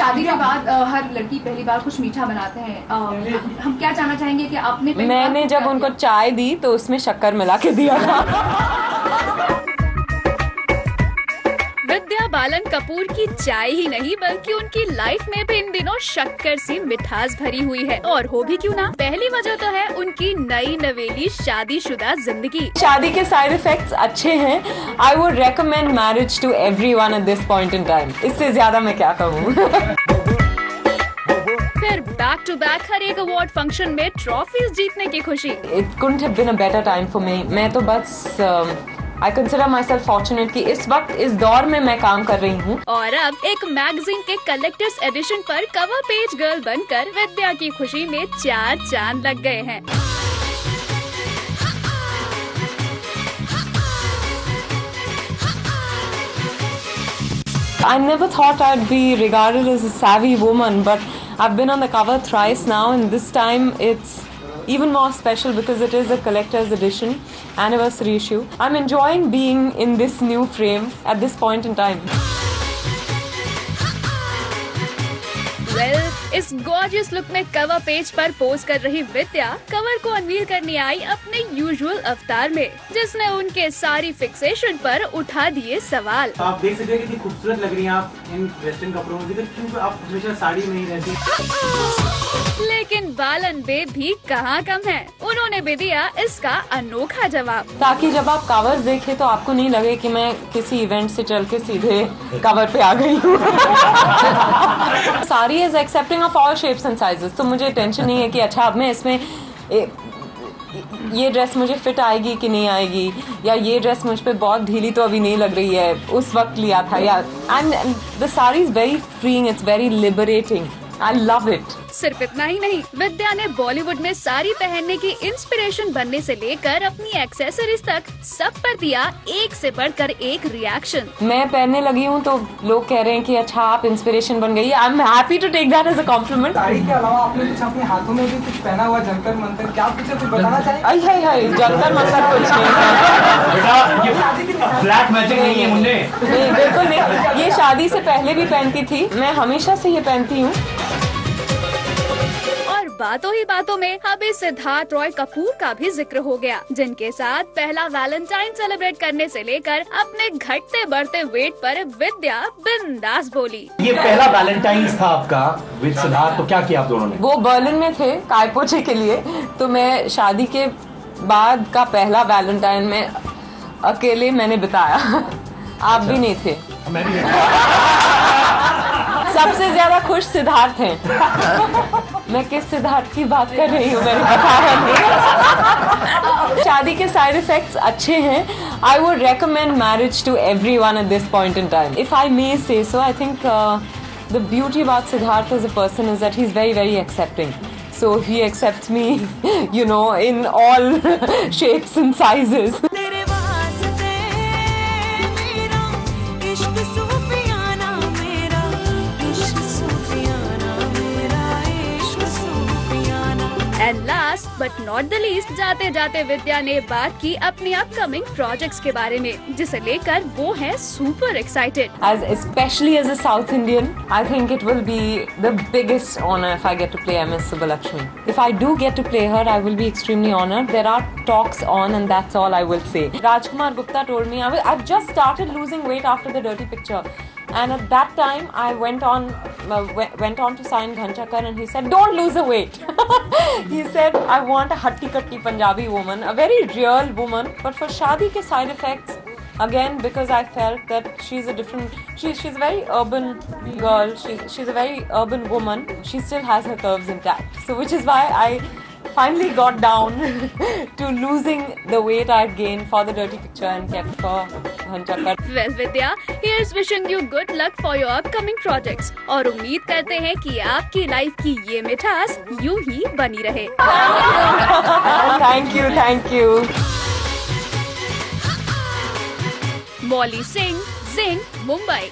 शादी के बाद हर लड़की पहली बार कुछ मीठा बनाते हैं। हम क्या जानना चाहेंगे कि आपने मैंने जब उनको चाय दी तो उसमें शक्कर मिला के दिया था। विद्या बालन कपूर की चाय ही नहीं बल्कि उनकी लाइफ में भी इन दिनों शक्कर सी मिठास भरी हुई है। और हो भी क्यों ना, पहली वजह तो है उनकी नई नवेली शादीशुदा जिंदगी। शादी के साइड इफेक्ट्स अच्छे हैं। I would recommend marriage to everyone at this point in time. इससे ज्यादा मैं क्या कहूँ। फिर बैक टू बैक हर एक अवार्ड फंक्शन में ट्रॉफीज जीतने की खुशी। It couldn't have been a better time for me. मैं तो बस I consider myself fortunate कि इस वक्त इस दौर में मैं काम कर रही हूँ। और अब एक मैगजीन के कलेक्टर्स एडिशन पर कवर पेज गर्ल बनकर विद्या की खुशी में 4 चांद लग गए हैं। I never thought I'd be regarded as a savvy woman, but I've been on the cover thrice now, and this time it's even more special because it is a collector's edition, anniversary issue. I'm enjoying being in this new frame at this point in time. इस gorgeous look में cover page पर pose कर रही विद्या cover को unveil करने आई अपने usual अवतार में, जिसने उनके सारी फिक्सेशन पर उठा दिए सवाल। आप देख सकते हैं कितनी खूबसूरत लग रही हैं आप इन वेस्टर्न कपड़ों में, क्योंकि आप हमेशा साड़ी में ही रहती। लेकिन बालन बेब भी कहाँ कम है, उन्होंने भी दिया इसका अनोखा जवाब। ताकि जब आप कवर्स देखें तो आपको नहीं लगे कि मैं किसी इवेंट से चल के सीधे कवर पे आ गई हूँ। सारी is accepting of all shapes and sizes, तो मुझे टेंशन नहीं है कि अच्छा अब मैं इसमें ये ड्रेस मुझे फिट आएगी कि नहीं आएगी, या ये ड्रेस मुझ पे बहुत ढीली तो अभी नहीं लग रही है, उस वक्त लिया था, या and the sari is very freeing, it's very liberating, I love it. सिर्फ इतना ही नहीं, विद्या ने बॉलीवुड में साड़ी पहनने की इंस्पिरेशन बनने से लेकर अपनी एक्सेसरीज तक सब पर दिया एक से बढ़कर एक रिएक्शन। मैं पहनने लगी हूँ तो लोग कह रहे हैं कि अच्छा आप इंस्पिरेशन बन गई। I am happy to take that as a compliment. Sari के अलावा आपने कुछ अपने हाथों में भी कुछ पहना हुआ, जंतर मंतर, क्या कुछ बताना चाहिए? हाय जंतर मंतर कुछ नहीं है। फ्लैट मैचिंग नहीं है मुझे। नहीं, बिल्कुल नहीं। ये शादी से पहले भी पहनती थी, मैं हमेशा से ये पहनती हूँ। बातों ही बातों में अभी सिद्धार्थ रॉय कपूर का भी जिक्र हो गया, जिनके साथ पहला वैलेंटाइन सेलिब्रेट करने से लेकर अपने घटते बढ़ते वेट पर विद्या बिंदास बोली। ये पहला वैलेंटाइंस था आपका विद सिद्धार्थ, तो क्या किया आप दोनों ने? वो बर्लिन में थे काय पोछे के लिए, तो मैं शादी के बाद का पहला वैलेंटाइन में अकेले मैंने बिताया। आप भी नहीं थे। मैं भी सबसे ज्यादा खुश सिद्धार्थ हैं। मैं किस सिद्धार्थ की बात कर रही हूँ मैंने बताया नहीं। शादी के साइड इफेक्ट्स अच्छे हैं। I would recommend marriage to everyone at this point in time, if I may say so. I think the beauty about Siddharth as a person is that he's very, very accepting. So he accepts me, you know, in all shapes and sizes. And last but not the least, जाते जाते विद्या ने बात की अपनी upcoming projects के बारे में, जिसे लेकर वो है super excited. Especially as a South Indian, I think it will be the biggest honor if I get to play MS Subbulakshmi. If I do get to play her, I will be extremely honored. There are talks on, and that's all I will say. Rajkumar Gupta told me I've just started losing weight after the Dirty Picture. And at that time, I went on to sign Ghanchakar, and he said, "Don't lose the weight." He said, "I want a hatti-katti Punjabi woman, a very real woman." But for Shadi ke side effects, again, because I felt that she's a different. She's a very urban girl. She's a very urban woman. She still has her curves intact. So, which is why I finally got down to losing the weight I'd gained for the Dirty Picture and kept for Ghanchakar. Well, Vidya, here's wishing you good luck for your upcoming projects. और उम्मीद करते हैं कि आपकी life की ये मिठास यूं ही बनी रहे। Thank you. Mauli Singh, Zing, Mumbai।